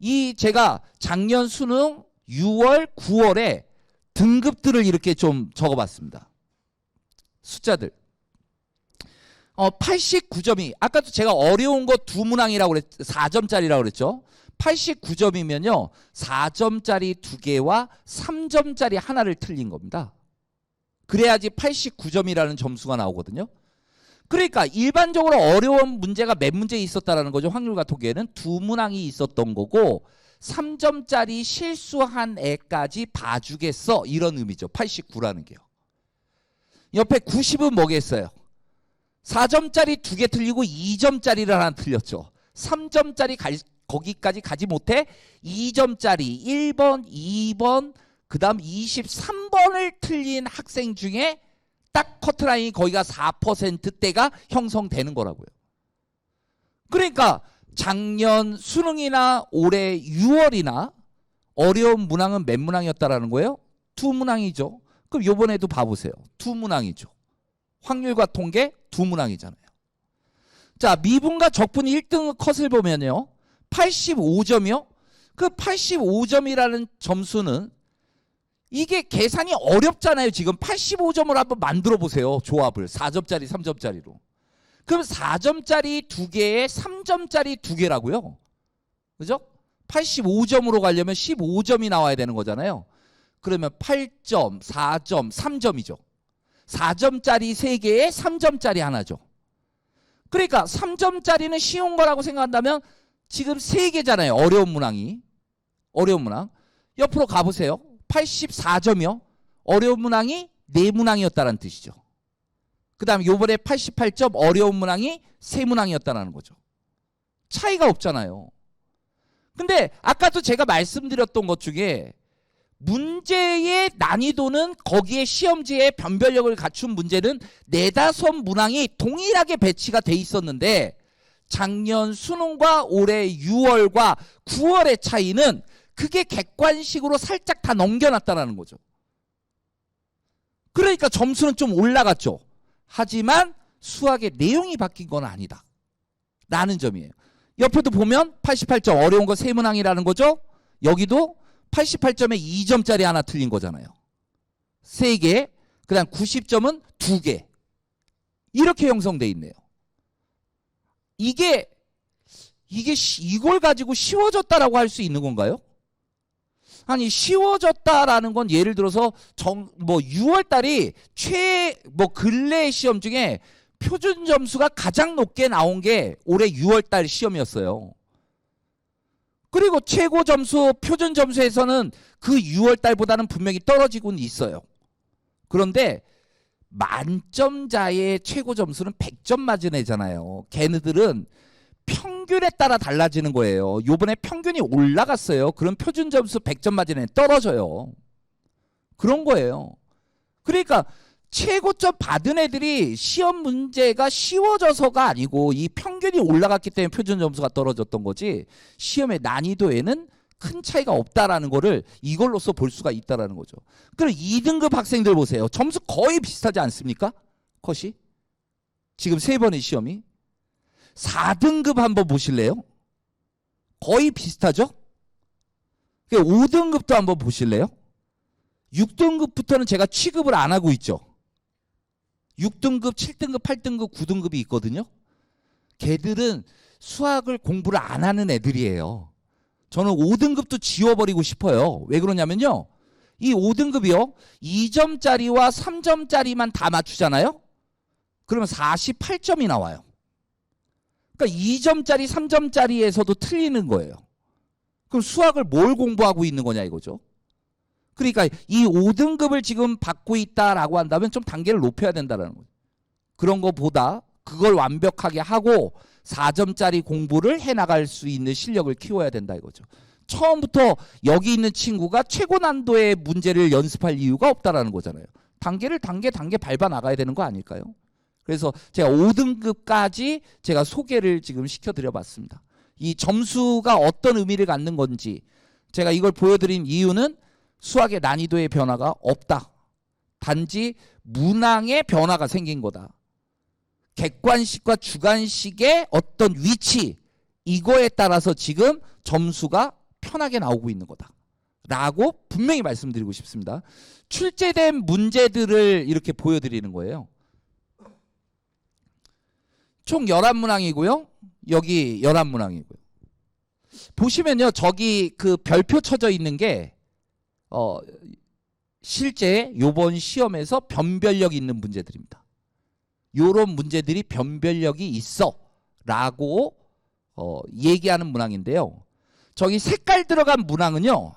이 제가 작년 수능 6월, 9월에 등급들을 이렇게 좀 적어봤습니다. 숫자들. 89점이 아까도 제가 어려운 거 두 문항이라고 그랬 4점짜리라고 그랬죠. 89점이면요. 4점짜리 두 개와 3점짜리 하나를 틀린 겁니다. 그래야지 89점이라는 점수가 나오거든요. 그러니까 일반적으로 어려운 문제가 몇 문제 있었다라는 거죠. 확률과 통계는 두 문항이 있었던 거고 3점짜리 실수한 애까지 봐주겠어. 이런 의미죠. 89라는 게요. 옆에 90은 뭐겠어요? 4점짜리 두 개 틀리고 2점짜리를 하나 틀렸죠. 3점짜리 거기까지 가지 못해 2점짜리 1번, 2번, 그 다음 23번을 틀린 학생 중에 딱 커트라인이 거기가 4%대가 형성되는 거라고요. 그러니까 작년 수능이나 올해 6월이나 어려운 문항은 몇 문항이었다라는 거예요? 두 문항이죠. 그럼 요번에도 봐보세요. 두 문항이죠. 확률과 통계 두 문항이잖아요. 자, 미분과 적분 1등 컷을 보면요. 85점이요. 그 85점이라는 점수는 이게 계산이 어렵잖아요. 지금 85점을 한번 만들어 보세요. 조합을 4점짜리 3점짜리로. 그럼 4점짜리 두 개에 3점짜리 두 개라고요. 그죠? 85점으로 가려면 15점이 나와야 되는 거잖아요. 그러면 8점, 4점, 3점이죠. 4점짜리 3개에 3점짜리 하나죠. 그러니까 3점짜리는 쉬운 거라고 생각한다면 지금 3개잖아요. 어려운 문항이. 어려운 문항. 옆으로 가보세요. 84점이요. 어려운 문항이 4문항이었다는 뜻이죠. 그 다음 요번에 88점 어려운 문항이 3문항이었다는 거죠. 차이가 없잖아요. 근데 아까도 제가 말씀드렸던 것 중에 문제의 난이도는 거기에 시험지에 변별력을 갖춘 문제는 4-5 문항이 동일하게 배치가 돼 있었는데 작년 수능과 올해 6월과 9월의 차이는 그게 객관식으로 살짝 다 넘겨놨다는 거죠. 그러니까 점수는 좀 올라갔죠. 하지만 수학의 내용이 바뀐 건 아니다. 라는 점이에요. 옆에도 보면 88점 어려운 거 3문항이라는 거죠. 여기도 88점에 2점짜리 하나 틀린 거잖아요. 3개. 그 다음 90점은 2개. 이렇게 형성돼 있네요. 이걸 가지고 쉬워졌다라고 할 수 있는 건가요? 아니 쉬워졌다라는 건 예를 들어서 6월 달이 근래 시험 중에 표준 점수가 가장 높게 나온 게 올해 6월 달 시험이었어요. 그리고 최고 점수 표준 점수에서는 그 6월 달보다는 분명히 떨어지고는 있어요. 그런데 만점자의 최고 점수는 100점 맞은 애잖아요. 걔네들은 평균에 따라 달라지는 거예요. 요번에 평균이 올라갔어요. 그럼 표준 점수 100점 맞은 애 떨어져요. 그런 거예요. 그러니까 최고점 받은 애들이 시험 문제가 쉬워져서가 아니고 이 평균이 올라갔기 때문에 표준 점수가 떨어졌던 거지 시험의 난이도에는 큰 차이가 없다라는 거를 이걸로써 볼 수가 있다라는 거죠. 그럼 2등급 학생들 보세요. 점수 거의 비슷하지 않습니까? 컷이? 지금 3번의 시험이. 4등급 한번 보실래요? 거의 비슷하죠? 5등급도 한번 보실래요? 6등급부터는 제가 취급을 안 하고 있죠. 6등급, 7등급, 8등급, 9등급이 있거든요. 걔들은 수학을 공부를 안 하는 애들이에요. 저는 5등급도 지워버리고 싶어요. 왜 그러냐면요. 이 5등급이요. 2점짜리와 3점짜리만 다 맞추잖아요. 그러면 48점이 나와요. 그러니까 2점짜리, 3점짜리에서도 틀리는 거예요. 그럼 수학을 뭘 공부하고 있는 거냐 이거죠. 그러니까 이 5등급을 지금 받고 있다라고 한다면 좀 단계를 높여야 된다는 거죠. 그런 거보다 그걸 완벽하게 하고 4점짜리 공부를 해나갈 수 있는 실력을 키워야 된다 이거죠. 처음부터 여기 있는 친구가 최고 난도의 문제를 연습할 이유가 없다라는 거잖아요. 단계 밟아 나가야 되는 거 아닐까요? 그래서 제가 5등급까지 제가 소개를 지금 시켜드려 봤습니다. 이 점수가 어떤 의미를 갖는 건지 제가 이걸 보여드린 이유는 수학의 난이도의 변화가 없다. 단지 문항의 변화가 생긴 거다. 객관식과 주관식의 어떤 위치 이거에 따라서 지금 점수가 편하게 나오고 있는 거다 라고 분명히 말씀드리고 싶습니다. 출제된 문제들을 이렇게 보여드리는 거예요. 총 11문항이고요. 여기 11문항이고요. 보시면요. 저기 그 별표 쳐져 있는 게 실제 요번 시험에서 변별력 있는 문제들입니다. 요런 문제들이 변별력이 있어 라고 얘기하는 문항인데요. 저기 색깔 들어간 문항은요.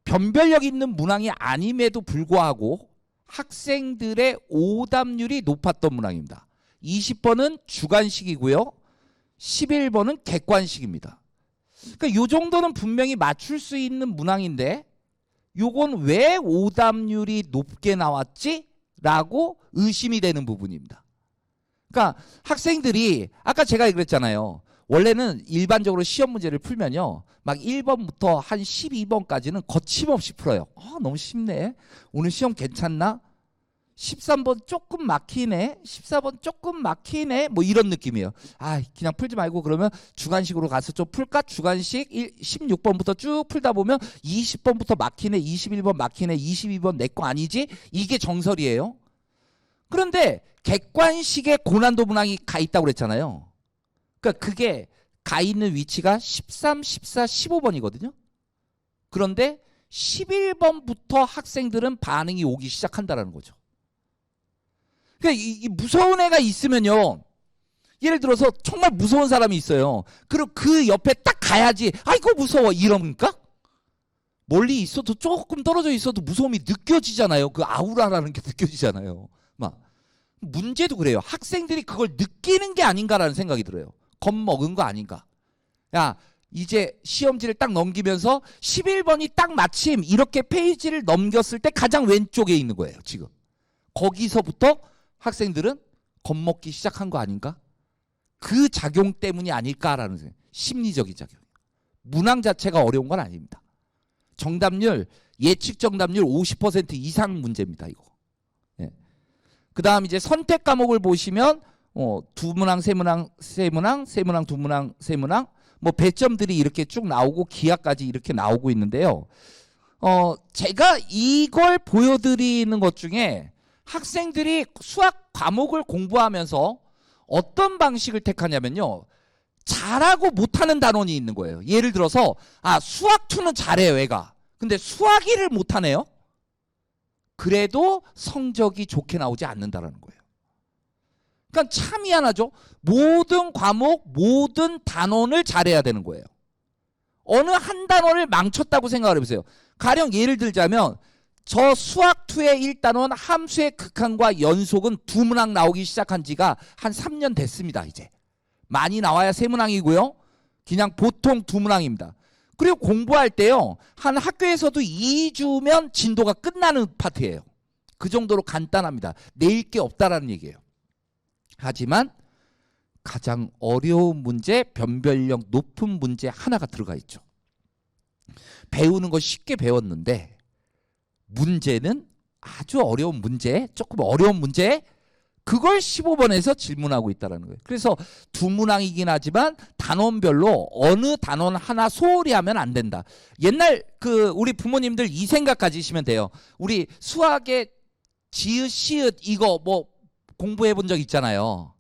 변별력 있는 문항이 아님에도 불구하고 학생들의 오답률이 높았던 문항입니다. 20번은 주관식이고요. 11번은 객관식입니다. 그러니까 요 정도는 분명히 맞출 수 있는 문항인데 요건 왜 오답률이 높게 나왔지? 라고 의심이 되는 부분입니다. 그러니까 학생들이 아까 제가 그랬잖아요. 원래는 일반적으로 시험 문제를 풀면요. 막 1번부터 한 12번까지는 거침없이 풀어요. 너무 쉽네. 오늘 시험 괜찮나? 13번 조금 막히네. 14번 조금 막히네. 뭐 이런 느낌이에요. 그냥 풀지 말고 그러면 주관식으로 가서 좀 풀까? 주관식 16번부터 쭉 풀다 보면 20번부터 막히네. 21번 막히네. 22번 내 거 아니지? 이게 정설이에요. 그런데 객관식의 고난도 문항이 가 있다고 그랬잖아요. 그러니까 그게 가 있는 위치가 13, 14, 15번이거든요. 그런데 11번부터 학생들은 반응이 오기 시작한다는 거죠. 그러니까 이 무서운 애가 있으면요. 예를 들어서 정말 무서운 사람이 있어요. 그리고 그 옆에 딱 가야지. 아이고 무서워 이러니까 멀리 있어도 조금 떨어져 있어도 무서움이 느껴지잖아요. 그 아우라라는 게 느껴지잖아요. 막 문제도 그래요. 학생들이 그걸 느끼는 게 아닌가라는 생각이 들어요. 겁먹은 거 아닌가. 야 이제 시험지를 딱 넘기면서 11번이 딱 마침 이렇게 페이지를 넘겼을 때 가장 왼쪽에 있는 거예요. 지금 거기서부터 학생들은 겁먹기 시작한 거 아닌가? 그 작용 때문이 아닐까라는 생각. 심리적인 작용. 문항 자체가 어려운 건 아닙니다. 정답률 예측 정답률 50% 이상 문제입니다. 이거. 예. 그다음 이제 선택 과목을 보시면 두 문항, 세 문항, 세 문항, 세 문항, 두 문항, 세 문항 뭐 배점들이 이렇게 쭉 나오고 기하까지 이렇게 나오고 있는데요. 제가 이걸 보여드리는 것 중에 학생들이 수학 과목을 공부하면서 어떤 방식을 택하냐면요. 잘하고 못하는 단원이 있는 거예요. 예를 들어서 수학 2는 잘해요 애가. 근데 수학 1을 못하네요. 그래도 성적이 좋게 나오지 않는다는 거예요. 그러니까 참 희한하죠. 모든 과목 모든 단원을 잘해야 되는 거예요. 어느 한 단원을 망쳤다고 생각을 해보세요. 가령 예를 들자면 저 수학 2의 1단원 함수의 극한과 연속은 두 문항 나오기 시작한 지가 한 3년 됐습니다. 이제 많이 나와야 세 문항이고요. 그냥 보통 두 문항입니다. 그리고 공부할 때요. 한 학교에서도 2주면 진도가 끝나는 파트예요. 그 정도로 간단합니다. 내일 게 없다라는 얘기예요. 하지만 가장 어려운 문제, 변별력 높은 문제 하나가 들어가 있죠. 배우는 거 쉽게 배웠는데 문제는 아주 어려운 문제, 조금 어려운 문제, 그걸 15번에서 질문하고 있다는 거예요. 그래서 두 문항이긴 하지만 단원별로 어느 단원 하나 소홀히 하면 안 된다. 옛날 우리 부모님들 이 생각 가지시면 돼요. 우리 수학에 지읒, 시읒 이거 뭐 공부해 본 적 있잖아요.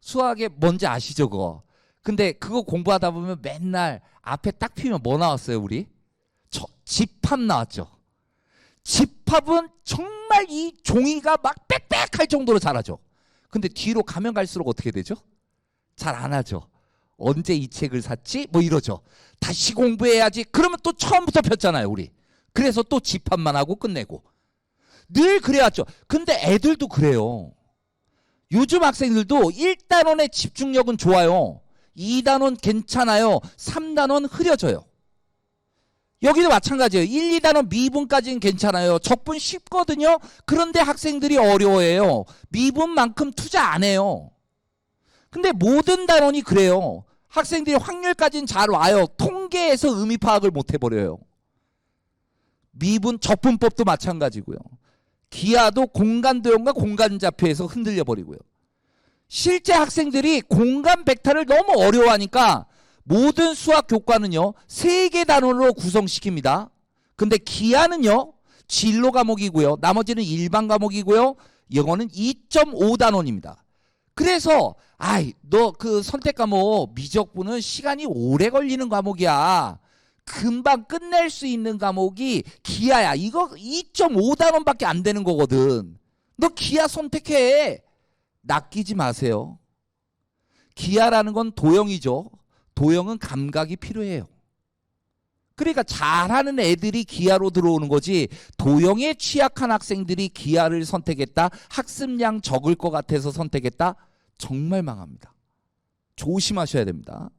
수학에 뭔지 아시죠 그거? 근데 그거 공부하다 보면 맨날 앞에 딱 피면 뭐 나왔어요 우리? 집합 나왔죠. 집합은 정말 이 종이가 막 빽빽할 정도로 잘하죠. 근데 뒤로 가면 갈수록 어떻게 되죠? 잘 안 하죠. 언제 이 책을 샀지? 뭐 이러죠. 다시 공부해야지. 그러면 또 처음부터 폈잖아요 우리. 그래서 또 집합만 하고 끝내고. 늘 그래왔죠. 근데 애들도 그래요. 요즘 학생들도 1단원의 집중력은 좋아요. 2단원 괜찮아요. 3단원 흐려져요. 여기도 마찬가지예요. 1, 2단원 미분까지는 괜찮아요. 적분 쉽거든요. 그런데 학생들이 어려워해요. 미분만큼 투자 안 해요. 근데 모든 단원이 그래요. 학생들이 확률까지는 잘 와요. 통계에서 의미 파악을 못 해버려요. 미분, 적분법도 마찬가지고요. 기하도 공간도형과 공간좌표에서 흔들려 버리고요. 실제 학생들이 공간 벡터를 너무 어려워하니까 모든 수학 교과는요 3개 단원으로 구성시킵니다. 근데 기하는요 진로 과목이고요. 나머지는 일반 과목이고요. 영어는 2.5 단원입니다. 그래서 너 그 선택 과목 미적분은 시간이 오래 걸리는 과목이야. 금방 끝낼 수 있는 과목이 기하야. 이거 2.5 단원밖에 안 되는 거거든. 너 기하 선택해. 낚이지 마세요. 기하라는 건 도형이죠. 도형은 감각이 필요해요. 그러니까 잘하는 애들이 기하로 들어오는 거지, 도형에 취약한 학생들이 기하를 선택했다, 학습량 적을 것 같아서 선택했다, 정말 망합니다. 조심하셔야 됩니다.